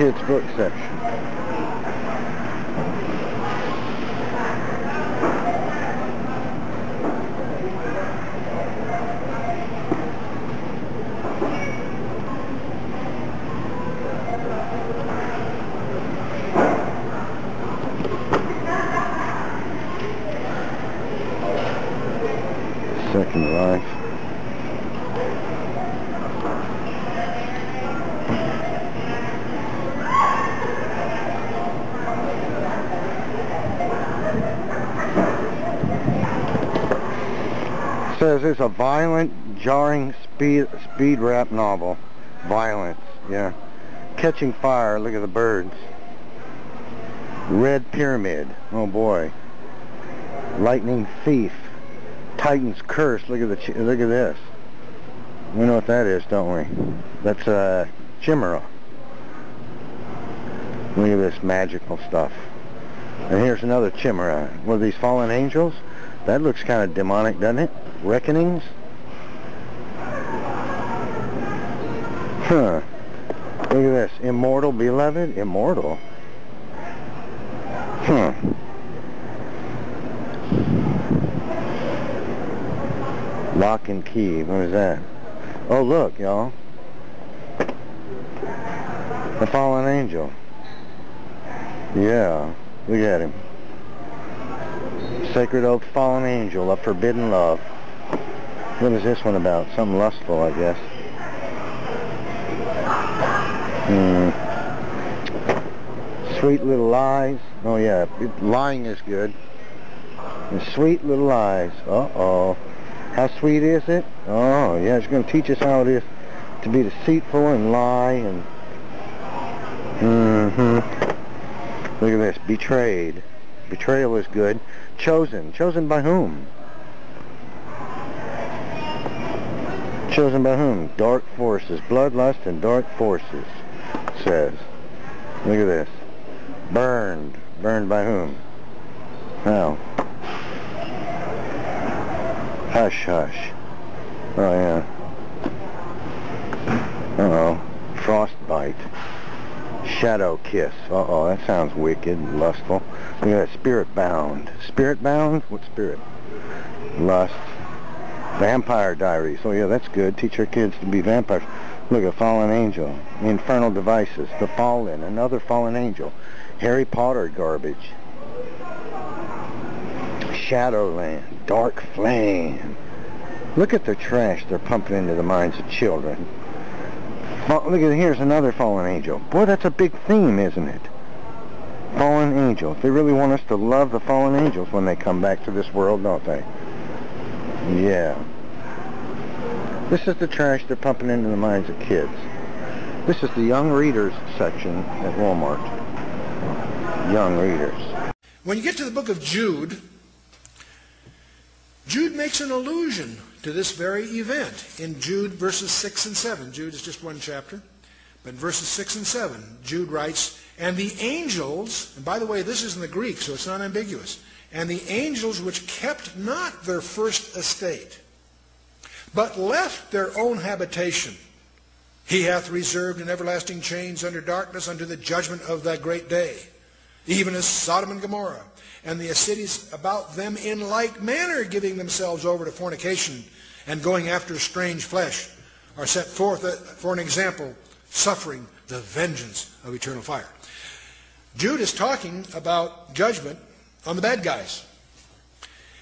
Kids book section. Second Life. Says it's a violent, jarring speed rap novel. Violence, yeah. Catching Fire, look at the birds. Red Pyramid, oh boy. Lightning Thief. Titan's Curse, look at this. We know what that is, don't we? That's Chimera. Look at this magical stuff. And here's another Chimera. What are these, fallen angels? That looks kind of demonic, doesn't it? Reckonings? Huh. Look at this. Immortal Beloved? Immortal? Huh. Lock and Key. What is that? Oh, look, y'all. The Fallen Angel. Yeah. Look at him. Sacred Oath, Fallen Angel, A Forbidden Love. What is this one about? Something lustful, I guess. Sweet Little Lies. Oh yeah, lying is good. And Sweet Little Lies. Uh-oh. How sweet is it? Oh yeah, it's going to teach us how it is to be deceitful and lie and... Look at this. Betrayed. Betrayal is good. Chosen. Chosen by whom? Chosen by whom? Dark forces. Bloodlust and dark forces, says. Look at this. Burned. Burned by whom? How? Hush, hush. Oh, yeah. Uh-oh. Frostbite. Shadow Kiss. Uh-oh, that sounds wicked and lustful. Look at that. Spirit Bound. Spirit Bound? What spirit? Lust. Vampire Diaries. Oh, yeah, that's good. Teach our kids to be vampires. Look at Fallen Angel. Infernal Devices. The Fallen. Another Fallen Angel. Harry Potter garbage. Shadowland. Dark Flame. Look at the trash they're pumping into the minds of children. Well, look at, here's another Fallen Angel. Boy, that's a big theme, isn't it? Fallen Angels. They really want us to love the fallen angels when they come back to this world, don't they? Yeah. This is the trash they're pumping into the minds of kids. This is the young readers section at Wal-Mart. Young readers. When you get to the book of Jude, Jude makes an allusion to this very event in Jude verses 6 and 7. Jude is just one chapter. But in verses 6 and 7, Jude writes, "And the angels," and by the way, this is in the Greek, so it's not ambiguous, "and the angels which kept not their first estate, but left their own habitation, he hath reserved in everlasting chains under darkness unto the judgment of that great day, even as Sodom and Gomorrah, and the cities about them in like manner, giving themselves over to fornication and going after strange flesh, are set forth for an example, suffering the vengeance of eternal fire." Jude is talking about judgment on the bad guys.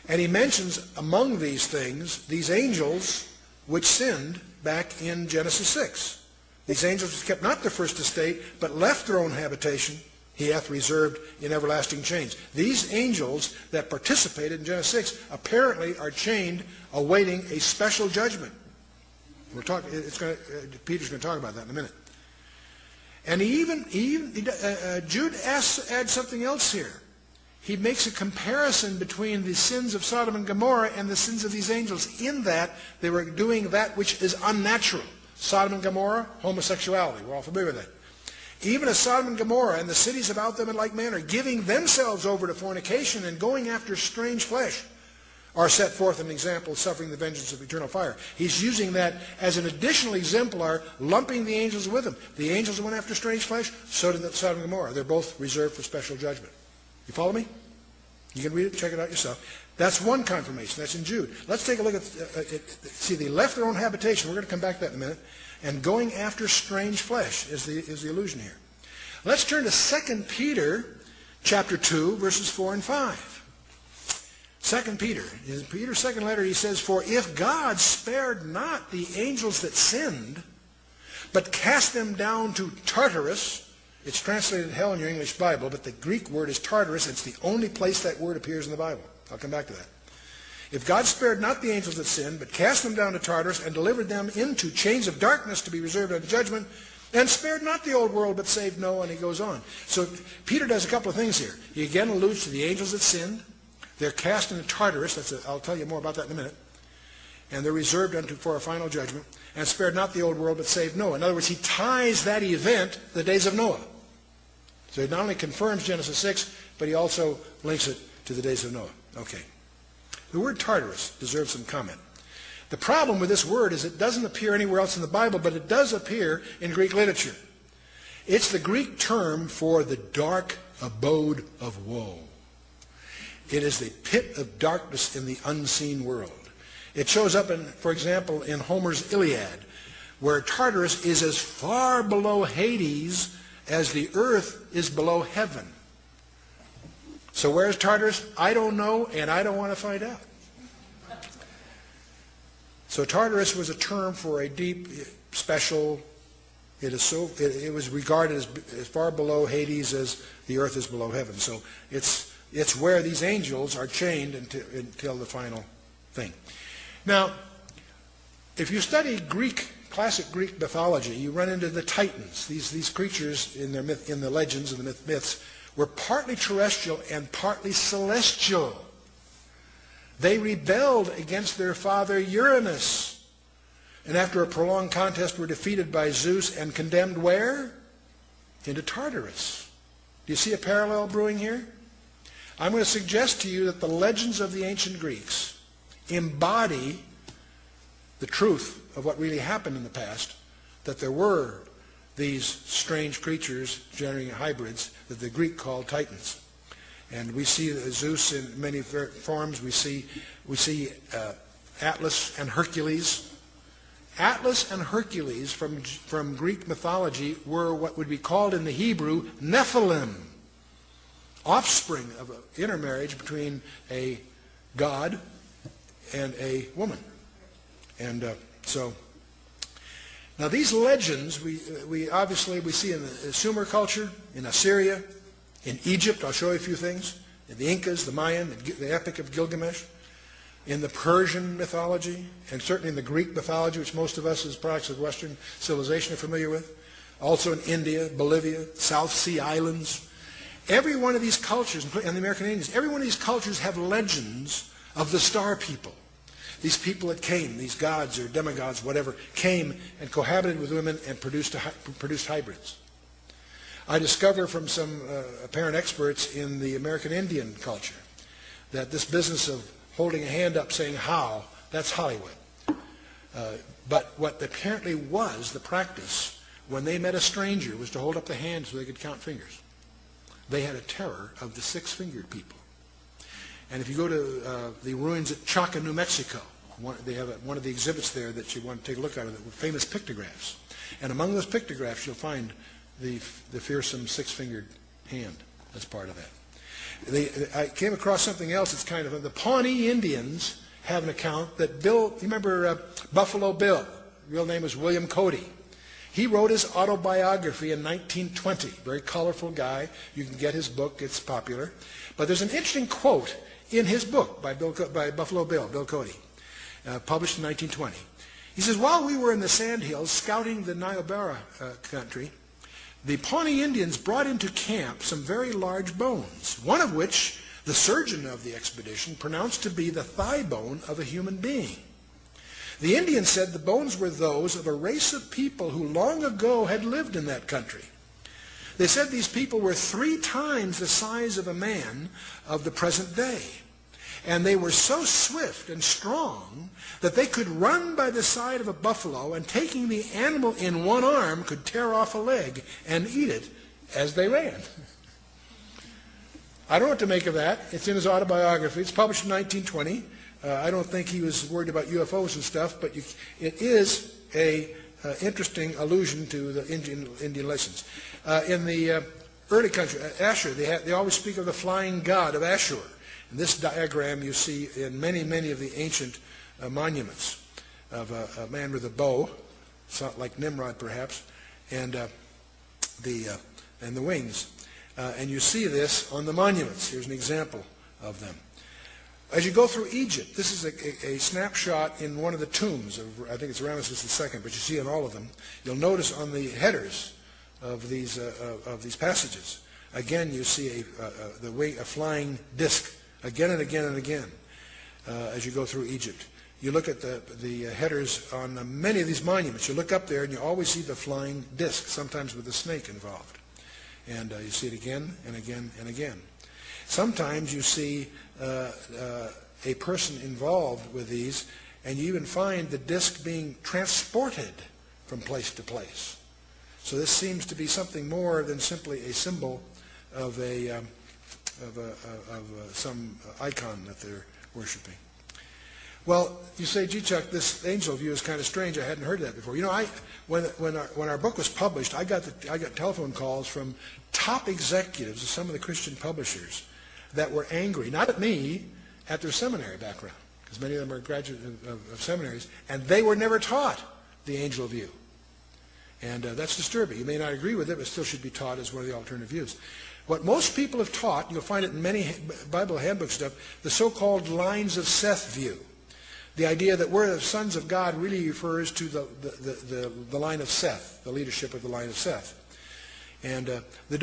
And he mentions among these things, these angels which sinned back in Genesis 6. These angels which kept not their first estate, but left their own habitation, he hath reserved in everlasting chains. These angels that participated in Genesis 6 apparently are chained, awaiting a special judgment. We'll talk. Peter's going to talk about that in a minute. And Jude adds something else here. He makes a comparison between the sins of Sodom and Gomorrah and the sins of these angels, in that they were doing that which is unnatural. Sodom and Gomorrah, homosexuality. We're all familiar with that. Even as Sodom and Gomorrah and the cities about them in like manner, giving themselves over to fornication and going after strange flesh, are set forth an example of suffering the vengeance of eternal fire. He's using that as an additional exemplar, lumping the angels with him. The angels that went after strange flesh, so did Sodom and Gomorrah. They're both reserved for special judgment. You follow me? You can read it, check it out yourself. That's one confirmation. That's in Jude. Let's take a look at, see, they left their own habitation. We're going to come back to that in a minute. And going after strange flesh is the allusion here. Let's turn to 2 Peter chapter 2, verses 4 and 5. 2 Peter. In Peter's second letter, he says, "For if God spared not the angels that sinned, but cast them down to Tartarus," it's translated hell in your English Bible, but the Greek word is Tartarus. It's the only place that word appears in the Bible. I'll come back to that. "If God spared not the angels that sinned, but cast them down to Tartarus, and delivered them into chains of darkness to be reserved unto judgment, and spared not the old world, but saved Noah," and he goes on. So Peter does a couple of things here. He again alludes to the angels that sinned. They're cast into Tartarus. I'll tell you more about that in a minute. And they're reserved for a final judgment. "And spared not the old world, but saved Noah." In other words, he ties that event to the days of Noah. So he not only confirms Genesis 6, but he also links it to the days of Noah. Okay. The word Tartarus deserves some comment. The problem with this word is it doesn't appear anywhere else in the Bible, but it does appear in Greek literature. It's the Greek term for the dark abode of woe. It is the pit of darkness in the unseen world. It shows up, for example, in Homer's Iliad, where Tartarus is as far below Hades as the earth is below heaven. So where's Tartarus? I don't know, and I don't want to find out. So Tartarus was a term for a deep, special, it was regarded as far below Hades as the earth is below heaven. So it's where these angels are chained until the final thing. Now, if you study classic Greek mythology, you run into the Titans. These creatures in the legends and the myths were partly terrestrial and partly celestial. They rebelled against their father Uranus, and after a prolonged contest were defeated by Zeus and condemned where? Into Tartarus. Do you see a parallel brewing here? I'm going to suggest to you that the legends of the ancient Greeks embody the truth of what really happened in the past, that there were these strange creatures generating hybrids that the Greek called Titans. And we see Zeus in many forms. We see Atlas and Hercules. Atlas and Hercules from Greek mythology were what would be called in the Hebrew Nephilim, offspring of an intermarriage between a god and a woman. And so now these legends we obviously see in the Sumer culture, in Assyria, in Egypt. I'll show you a few things. In the Incas, the Mayan, the Epic of Gilgamesh, in the Persian mythology, and certainly in the Greek mythology, which most of us as products of Western civilization are familiar with. Also in India, Bolivia, South Sea Islands. Every one of these cultures, and the American Indians, every one of these cultures have legends of the star people. These people that came, these gods or demigods, whatever, came and cohabited with women and produced hybrids. I discover from some apparent experts in the American Indian culture that this business of holding a hand up saying how, that's Hollywood. But what apparently was the practice when they met a stranger was to hold up the hand so they could count fingers. They had a terror of the six-fingered people. And if you go to the ruins at Chaca, New Mexico, they have one of the exhibits there that you want to take a look at, with famous pictographs. And among those pictographs you'll find the fearsome six-fingered hand as part of that. I came across something else that's kind of, the Pawnee Indians have an account that Bill, you remember Buffalo Bill, real name was William Cody. He wrote his autobiography in 1920, very colorful guy. You can get his book, it's popular. But there's an interesting quote in his book by Buffalo Bill, Bill Cody, published in 1920. He says, while we were in the Sandhills scouting the Niobrara country, the Pawnee Indians brought into camp some very large bones, one of which the surgeon of the expedition pronounced to be the thigh bone of a human being. The Indians said the bones were those of a race of people who long ago had lived in that country. They said these people were 3 times the size of a man of the present day. And they were so swift and strong that they could run by the side of a buffalo, and taking the animal in one arm could tear off a leg and eat it as they ran. I don't know what to make of that. It's in his autobiography. It's published in 1920. I don't think he was worried about UFOs and stuff, but it is a interesting allusion to the Indian legends. In the early country, Ashur, they always speak of the flying god of Ashur. And this diagram you see in many, many of the ancient monuments of a man with a bow, like Nimrod perhaps, and the wings. And you see this on the monuments. Here's an example of them. As you go through Egypt, this is a snapshot in one of the tombs of, I think it's Ramesses II, but you see in all of them. You'll notice on the headers of these passages, again you see a flying disc again and again and again as you go through Egypt. You look at the headers on many of these monuments. You look up there and you always see the flying disc, sometimes with a snake involved. And you see it again and again and again. Sometimes you see a person involved with these, and you even find the disc being transported from place to place. So this seems to be something more than simply a symbol of some icon that they're worshiping. Well, you say, gee, Chuck, this angel view is kind of strange. I hadn't heard that before. You know, when our book was published, I got telephone calls from top executives of some of the Christian publishers that were angry, not at me, at their seminary background, because many of them are graduates of seminaries, and they were never taught the angel view. And that's disturbing. You may not agree with it, but still should be taught as one of the alternative views. What most people have taught, you'll find it in many Bible handbook stuff, the so-called lines of Seth view. The idea that we're the sons of God really refers to the line of Seth, the leadership of the line of Seth. And the